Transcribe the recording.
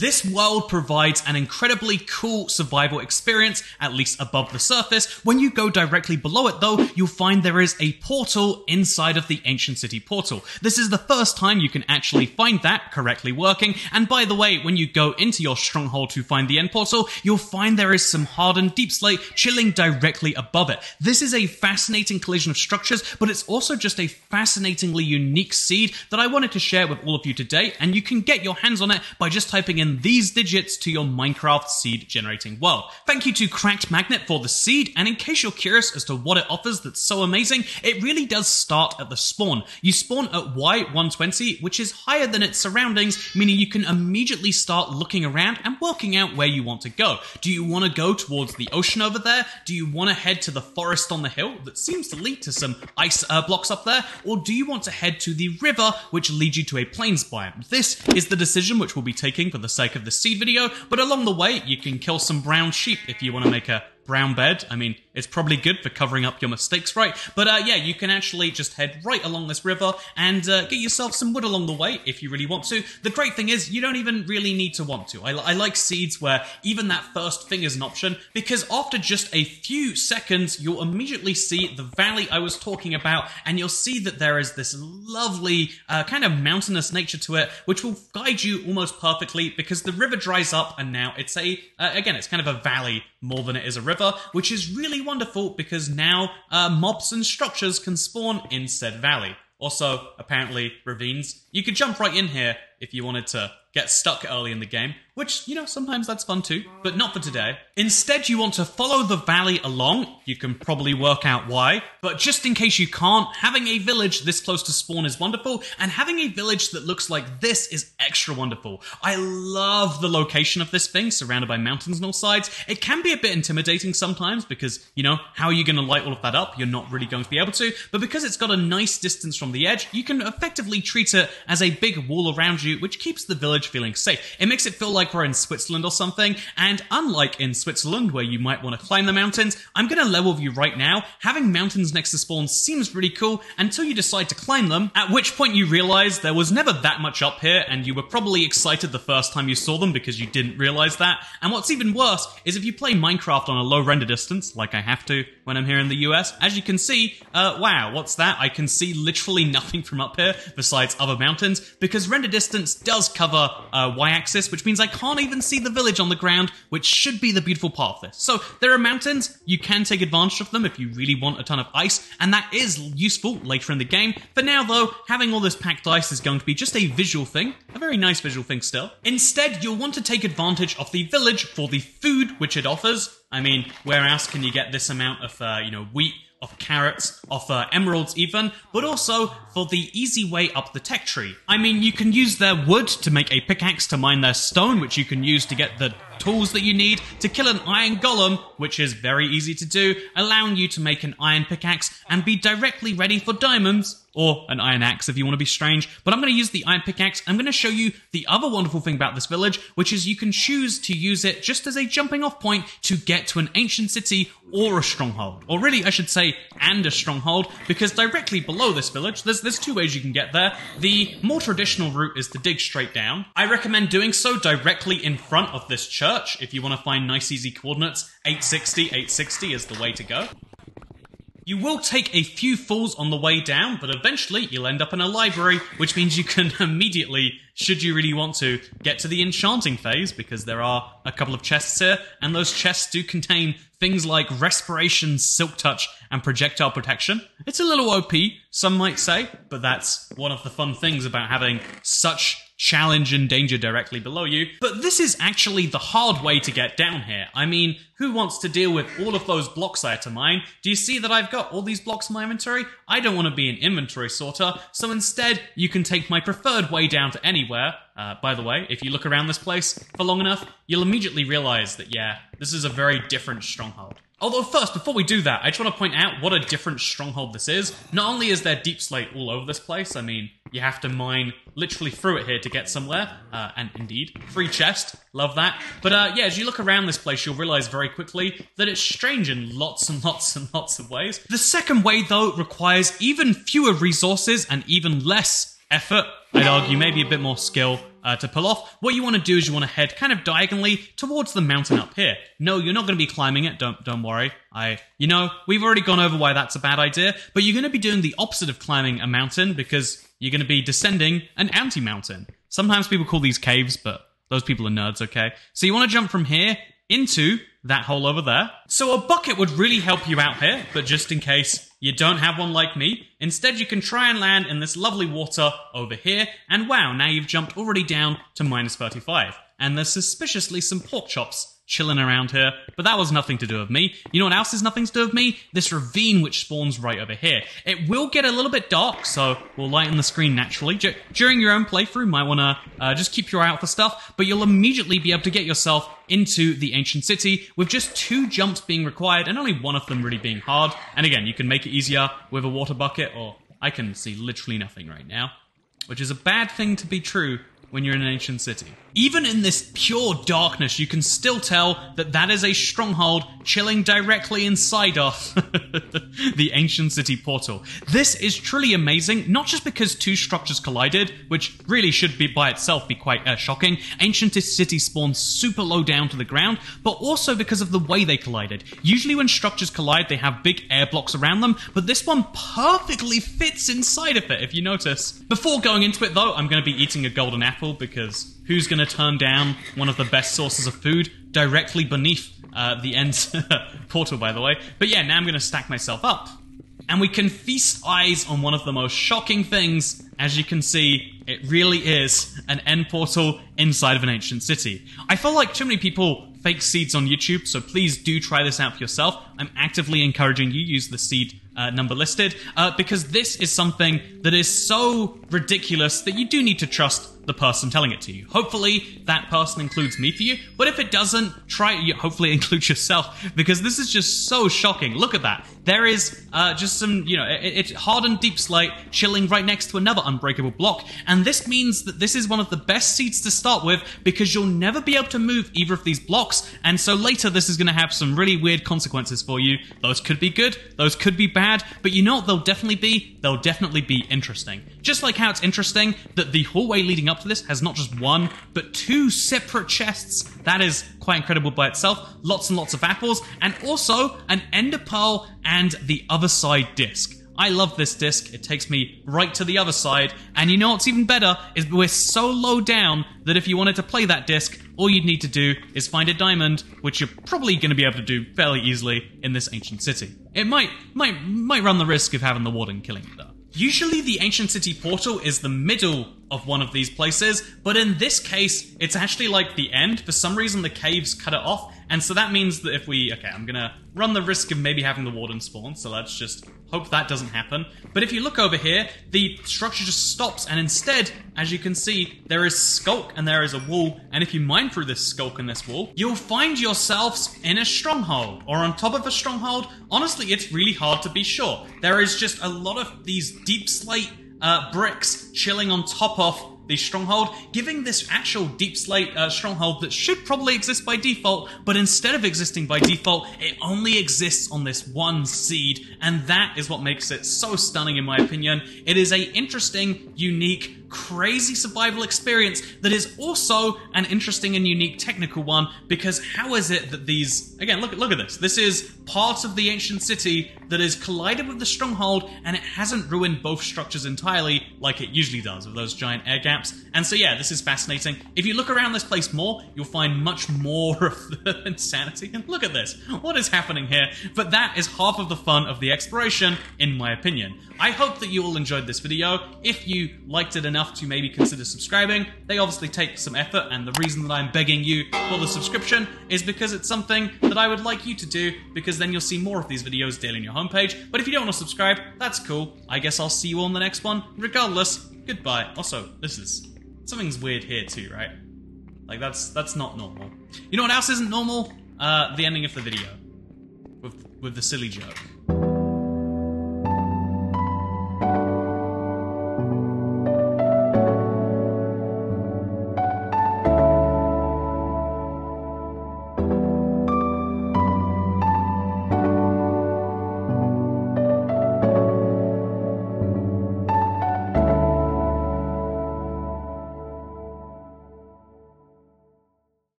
This world provides an incredibly cool survival experience, at least above the surface. When you go directly below it though, you'll find there is a portal inside of the ancient city portal. This is the first time you can actually find that correctly working, and by the way, when you go into your stronghold to find the end portal, you'll find there is some hardened deep slate chilling directly above it. This is a fascinating collision of structures, but it's also just a fascinatingly unique seed that I wanted to share with all of you today, and you can get your hands on it by just typing in these digits to your Minecraft seed generating world. Thank you to Cracked Magnet for the seed, and in case you're curious as to what it offers that's so amazing, it really does start at the spawn. You spawn at Y120, which is higher than its surroundings, meaning you can immediately start looking around and working out where you want to go. Do you want to go towards the ocean over there? Do you want to head to the forest on the hill that seems to lead to some ice blocks up there? Or do you want to head to the river, which leads you to a plains biome? This is the decision which we'll be taking for the sake of the seed video, but along the way, you can kill some brown sheep if you want to make a brown bed. I mean, it's probably good for covering up your mistakes, right? But yeah, you can actually just head right along this river and get yourself some wood along the way if you really want to. The great thing is, you don't even really need to want to. I like seeds where even that first thing is an option, because after just a few seconds, you'll immediately see the valley I was talking about, and you'll see that there is this lovely kind of mountainous nature to it, which will guide you almost perfectly, because the river dries up, and now it's again, it's kind of a valley more than it is a river, which is really wonderful because now mobs and structures can spawn in said valley. Also, apparently, ravines. You could jump right in here if you wanted to get stuck early in the game, which, you know, sometimes that's fun too, but not for today. Instead, you want to follow the valley along. You can probably work out why, but just in case you can't, having a village this close to spawn is wonderful, and having a village that looks like this is extra wonderful. I love the location of this thing, surrounded by mountains on all sides. It can be a bit intimidating sometimes because, you know, how are you going to light all of that up? You're not really going to be able to, but because it's got a nice distance from the edge, you can effectively treat it as a big wall around you, which keeps the village feeling safe. It makes it feel like we're in Switzerland or something, and unlike in Switzerland where you might want to climb the mountains, I'm going to level with you right now. Having mountains next to spawn seems really cool until you decide to climb them, at which point you realize there was never that much up here, and you were probably excited the first time you saw them because you didn't realize that. And what's even worse is if you play Minecraft on a low render distance, like I have to when I'm here in the US, as you can see, wow, what's that? I can see literally nothing from up here besides other mountains, because render distance does cover y-axis, which means I can't even see the village on the ground, which should be the beautiful part of this. So there are mountains, you can take advantage of them if you really want a ton of ice, and that is useful later in the game. For now though, having all this packed ice is going to be just a visual thing, a very nice visual thing still. Instead, you'll want to take advantage of the village for the food which it offers. I mean, where else can you get this amount of, you know, wheat, of carrots, of emeralds even, but also for the easy way up the tech tree. I mean, you can use their wood to make a pickaxe to mine their stone, which you can use to get the tools that you need to kill an iron golem, which is very easy to do, allowing you to make an iron pickaxe and be directly ready for diamonds, or an iron axe if you want to be strange. But I'm going to use the iron pickaxe. I'm going to show you the other wonderful thing about this village, which is you can choose to use it just as a jumping off point to get to an ancient city or a stronghold. Or really, I should say, and a stronghold, because directly below this village, there's two ways you can get there. The more traditional route is to dig straight down. I recommend doing so directly in front of this church if you want to find nice easy coordinates. 860 is the way to go. You will take a few falls on the way down, but eventually you'll end up in a library, which means you can immediately, should you really want to, get to the enchanting phase, because there are a couple of chests here, and those chests do contain things like respiration, silk touch, and projectile protection. It's a little OP, some might say, but that's one of the fun things about having such challenge and danger directly below you. But this is actually the hard way to get down here. I mean, who wants to deal with all of those blocks I had to mine? Do you see that I've got all these blocks in my inventory? I don't want to be an inventory sorter, so instead you can take my preferred way down to anywhere. By the way, if you look around this place for long enough, you'll immediately realize that, yeah, this is a very different stronghold. Although first, before we do that, I just want to point out what a different stronghold this is. Not only is there deep slate all over this place, I mean, you have to mine literally through it here to get somewhere, and indeed, free chest, love that. But yeah, as you look around this place, you'll realize very quickly that it's strange in lots and lots and lots of ways. The second way, though, requires even fewer resources and even less effort. I'd argue maybe a bit more skill, to pull off, what you want to do is you want to head kind of diagonally towards the mountain up here. No, you're not going to be climbing it. Don't worry. We've already gone over why that's a bad idea, but you're going to be doing the opposite of climbing a mountain because you're going to be descending an anti-mountain. Sometimes people call these caves, but those people are nerds, okay? So you want to jump from here into that hole over there. So a bucket would really help you out here, but just in case you don't have one like me, instead you can try and land in this lovely water over here, and wow, now you've jumped already down to -35. And there's suspiciously some pork chops chilling around here, but that was nothing to do with me. You know what else is nothing to do with me? This ravine which spawns right over here. It will get a little bit dark, so we'll lighten the screen naturally. During your own playthrough, you might want to just keep your eye out for stuff, but you'll immediately be able to get yourself into the ancient city with just 2 jumps being required and only one of them really being hard. And again, you can make it easier with a water bucket, or I can see literally nothing right now, which is a bad thing to be true when you're in an ancient city. Even in this pure darkness, you can still tell that that is a stronghold chilling directly inside of the ancient city portal. This is truly amazing, not just because 2 structures collided, which really should be by itself be quite shocking. Ancient city spawns super low down to the ground, but also because of the way they collided. Usually when structures collide, they have big air blocks around them, but this one perfectly fits inside of it, if you notice. Before going into it though, I'm going to be eating a golden apple because who's going to turn down one of the best sources of food directly beneath the end portal, by the way? But yeah, now I'm going to stack myself up. And we can feast eyes on one of the most shocking things. As you can see, it really is an end portal inside of an ancient city. I feel like too many people fake seeds on YouTube, so please do try this out for yourself. I'm actively encouraging you use the seed number listed, because this is something that is so ridiculous that you do need to trust the person telling it to you. Hopefully that person includes me for you, but if it doesn't, hopefully include yourself, because this is just so shocking. Look at that. There is just some, it's hardened deep slate chilling right next to another unbreakable block, and this means that this is one of the best seeds to start with because you'll never be able to move either of these blocks, and so later this is going to have some really weird consequences for you. Those could be good, those could be bad, but you know what they'll definitely be? They'll definitely be interesting. Just like how it's interesting that the hallway leading up to this has not just 1, but 2 separate chests. That is quite incredible by itself. Lots and lots of apples, and also an ender pearl and the other side disc. I love this disc. It takes me right to the other side, and you know what's even better is we're so low down that if you wanted to play that disc, all you'd need to do is find a diamond, which you're probably going to be able to do fairly easily in this ancient city. It might run the risk of having the warden killing you though. Usually the ancient city portal is the middle of one of these places, but in this case, it's actually like the end. For some reason, the caves cut it off, and so that means that if I'm gonna run the risk of maybe having the warden spawn, so let's just hope that doesn't happen. But if you look over here, the structure just stops, and instead, as you can see, there is skulk and there is a wall, and if you mine through this skulk and this wall, you'll find yourselves in a stronghold, or on top of a stronghold. Honestly, it's really hard to be sure. There is just a lot of these deep slate bricks chilling on top of the stronghold, giving this actual deep slate stronghold that should probably exist by default, but instead of existing by default, it only exists on this 1 seed, and that is what makes it so stunning in my opinion. It is a interesting, unique, crazy survival experience that is also an interesting and unique technical one, because how is it that these, again, look at this. This is part of the ancient city that is collided with the stronghold, and it hasn't ruined both structures entirely like it usually does with those giant air gaps. And so yeah, this is fascinating. If you look around this place more, you'll find much more of the insanity. And look at this. What is happening here? But that is half of the fun of the exploration, in my opinion. I hope that you all enjoyed this video. If you liked it enough to maybe consider subscribing, they obviously take some effort, and the reason that I'm begging you for the subscription is because it's something that I would like you to do, because then you'll see more of these videos daily on your homepage. But if you don't want to subscribe, that's cool. I guess I'll see you all in the next one. Regardless, goodbye. Also, something's weird here too, right? Like that's not normal. You know what else isn't normal? The ending of the video with the silly joke.